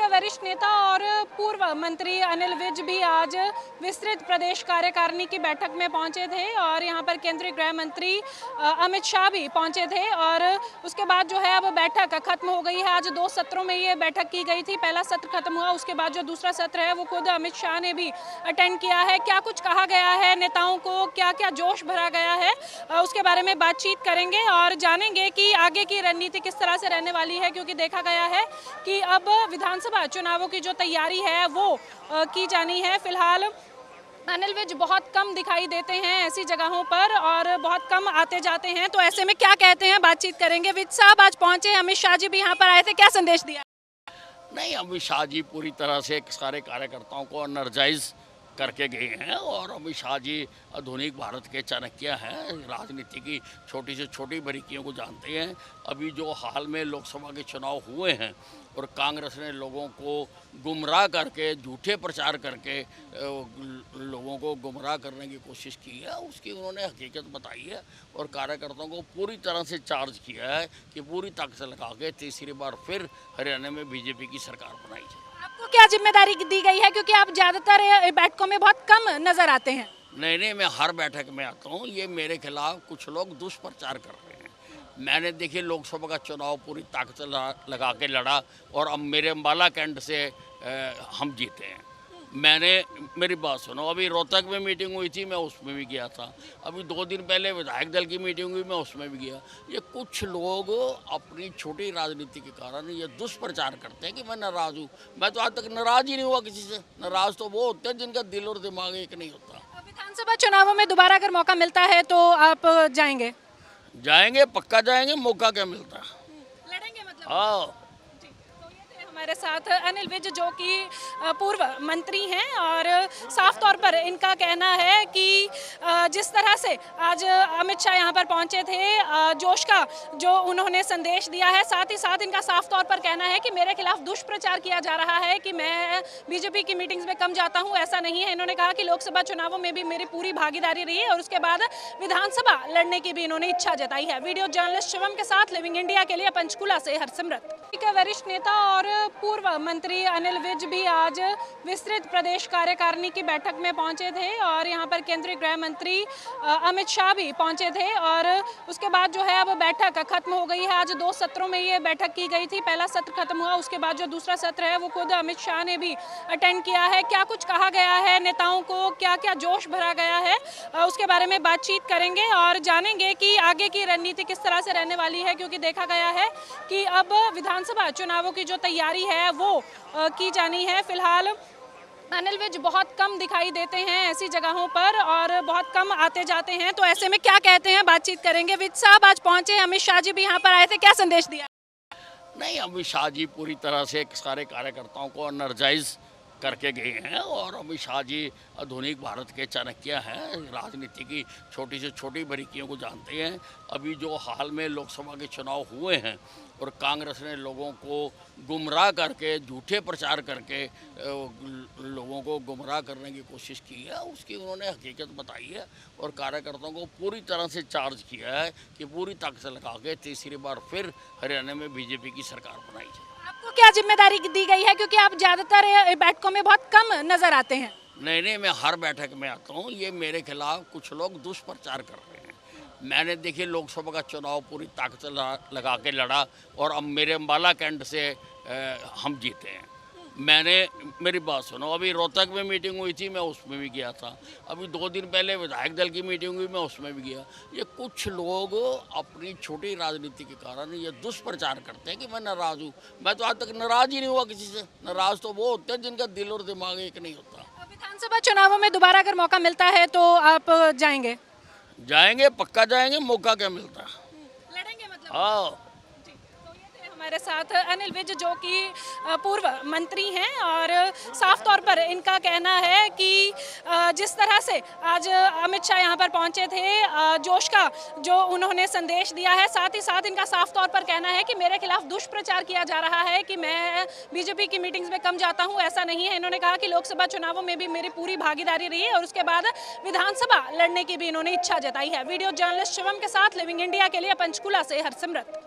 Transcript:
वरिष्ठ नेता और पूर्व मंत्री अनिल विज भी आज विस्तृत प्रदेश कार्यकारिणी की बैठक में पहुंचे थे और यहां पर केंद्रीय गृह मंत्री अमित शाह भी पहुंचे थे और उसके बाद जो है अब बैठक खत्म हो गई है। आज 2 सत्रों में ये बैठक की गई थी। पहला सत्र खत्म हुआ, उसके बाद जो दूसरा सत्र है वो खुद अमित शाह ने भी अटेंड किया है। क्या कुछ कहा गया है, नेताओं को क्या क्या जोश भरा गया है, उसके बारे में बातचीत करेंगे और जानेंगे कि आगे की रणनीति किस तरह से रहने वाली है, क्योंकि देखा गया है कि अब विधानसभा चुनावों की जो तैयारी है वो की जानी है। फिलहाल अनिल विज बहुत कम दिखाई देते हैं ऐसी जगहों पर और बहुत कम आते जाते हैं, तो ऐसे में क्या कहते हैं बातचीत करेंगे। विज साहब आज पहुंचे, अमित शाह जी भी यहाँ पर आए थे, क्या संदेश दिया? नहीं, अमित शाह जी पूरी तरह से सारे कार्यकर्ताओं को एनर्जाइज करके गए हैं और अमित शाह जी आधुनिक भारत के चाणक्य हैं। राजनीति की छोटी से छोटी बारीकियों को जानते हैं। अभी जो हाल में लोकसभा के चुनाव हुए हैं और कांग्रेस ने लोगों को गुमराह करके, झूठे प्रचार करके लोगों को गुमराह करने की कोशिश की है, उसकी उन्होंने हकीकत बताई है और कार्यकर्ताओं को पूरी तरह से चार्ज किया है कि पूरी ताकत लगा के तीसरी बार फिर हरियाणा में बीजेपी की सरकार बनाई जाए। आपको क्या जिम्मेदारी दी गई है, क्योंकि आप ज्यादातर बैठकों में बहुत कम नजर आते हैं? नहीं, मैं हर बैठक में आता हूँ। ये मेरे खिलाफ कुछ लोग दुष्प्रचार कर रहे हैं। मैंने देखिए लोकसभा का चुनाव पूरी ताकत लगा के लड़ा और अब मेरे अम्बाला कैंट से हम जीते हैं। मेरी बात सुनो, अभी रोहतक में मीटिंग हुई थी, मैं उसमें भी गया था। अभी 2 दिन पहले विधायक दल की मीटिंग हुई, मैं उसमें भी गया। ये कुछ लोग अपनी छोटी राजनीति के कारण ये दुष्प्रचार करते हैं कि मैं नाराज़ हूँ। मैं तो आज तक नाराज़ ही नहीं हुआ किसी से। नाराज़ तो वो होते हैं जिनका दिल और दिमाग एक नहीं होता। विधानसभा चुनावों में दोबारा अगर मौका मिलता है तो आप जाएंगे? जाएंगे, पक्का जाएंगे। मौका क्या मिलता है, लड़ेंगे मतलब? हाँ। हमारे साथ अनिल विज जो कि पूर्व मंत्री हैं और साफ तौर पर इनका कहना है कि जिस तरह से आज अमित शाह यहाँ पर पहुँचे थे, जोश का जो उन्होंने संदेश दिया है, साथ ही साथ इनका साफ तौर पर कहना है कि मेरे खिलाफ दुष्प्रचार किया जा रहा है कि मैं बीजेपी की मीटिंग्स में कम जाता हूँ। ऐसा नहीं है। इन्होंने कहा कि लोकसभा चुनावों में भी मेरी पूरी भागीदारी रही है और उसके बाद विधानसभा लड़ने की भी इन्होंने इच्छा जताई है। वीडियो जर्नलिस्ट शिवम के साथ लिविंग इंडिया के लिए पंचकुला से हरसिमरत। वरिष्ठ नेता और पूर्व मंत्री अनिल विज भी आज विस्तृत प्रदेश कार्यकारिणी की बैठक में पहुंचे थे और यहां पर केंद्रीय गृह मंत्री अमित शाह भी पहुंचे थे और उसके बाद जो है अब बैठक खत्म हो गई है। आज 2 सत्रों में ये बैठक की गई थी। पहला सत्र खत्म हुआ, उसके बाद जो दूसरा सत्र है वो खुद अमित शाह ने भी अटेंड किया है। क्या कुछ कहा गया है, नेताओं को क्या क्या जोश भरा गया है, उसके बारे में बातचीत करेंगे और जानेंगे कि आगे की रणनीति किस तरह से रहने वाली है, क्योंकि देखा गया है कि अब विधानसभा चुनावों की जो तैयारी है वो की जानी है। फिलहाल अनिल विज बहुत कम दिखाई देते हैं ऐसी जगहों पर और बहुत कम आते जाते हैं, तो ऐसे में क्या कहते हैं बातचीत करेंगे। विज साहब आज पहुंचे, अमित शाह जी भी यहाँ पर आए थे, क्या संदेश दिया? नहीं, अमित शाह जी पूरी तरह से सारे कार्यकर्ताओं को एनर्जाइज करके गए हैं और अमित शाह जी आधुनिक भारत के चाणक्य हैं। राजनीति की छोटी से छोटी बारीकियों को जानते हैं। अभी जो हाल में लोकसभा के चुनाव हुए हैं और कांग्रेस ने लोगों को गुमराह करके, झूठे प्रचार करके लोगों को गुमराह करने की कोशिश की है, उसकी उन्होंने हकीकत बताई है और कार्यकर्ताओं को पूरी तरह से चार्ज किया है कि पूरी ताकत लगा के तीसरी बार फिर हरियाणा में बीजेपी की सरकार बनाई जाए। आपको क्या जिम्मेदारी दी गई है, क्योंकि आप ज्यादातर बैठकों में बहुत कम नजर आते हैं? नहीं, मैं हर बैठक में आता हूँ। ये मेरे खिलाफ कुछ लोग दुष्प्रचार कर रहे हैं। मैंने देखिए लोकसभा का चुनाव पूरी ताकत लगा के लड़ा और अब मेरे अम्बाला कैंट से हम जीते हैं। मेरी बात सुनो, अभी रोहतक में मीटिंग हुई थी, मैं उसमें भी गया था। अभी 2 दिन पहले विधायक दल की मीटिंग हुई, मैं उसमें भी गया। ये कुछ लोग अपनी छोटी राजनीति के कारण ये दुष्प्रचार करते हैं कि मैं नाराज़ हूँ। मैं तो आज तक नाराज़ ही नहीं हुआ किसी से। नाराज़ तो वो होते हैं जिनका दिल और दिमाग एक नहीं होता। विधानसभा चुनावों में दोबारा अगर मौका मिलता है तो आप जाएंगे? जाएंगे, पक्का जाएंगे। मौका क्या मिलता है, लड़ेंगे मतलब? हाँ। हमारे साथ अनिल विज जो कि पूर्व मंत्री हैं और साफ तौर पर इनका कहना है कि जिस तरह से आज अमित शाह यहाँ पर पहुँचे थे, जोश का जो उन्होंने संदेश दिया है, साथ ही साथ इनका साफ तौर पर कहना है कि मेरे खिलाफ दुष्प्रचार किया जा रहा है कि मैं बीजेपी की मीटिंग्स में कम जाता हूँ। ऐसा नहीं है। इन्होंने कहा कि लोकसभा चुनावों में भी मेरी पूरी भागीदारी रही है और उसके बाद विधानसभा लड़ने की भी इन्होंने इच्छा जताई है। वीडियो जर्नलिस्ट शिवम के साथ लिविंग इंडिया के लिए पंचकुला से हरसिमरत।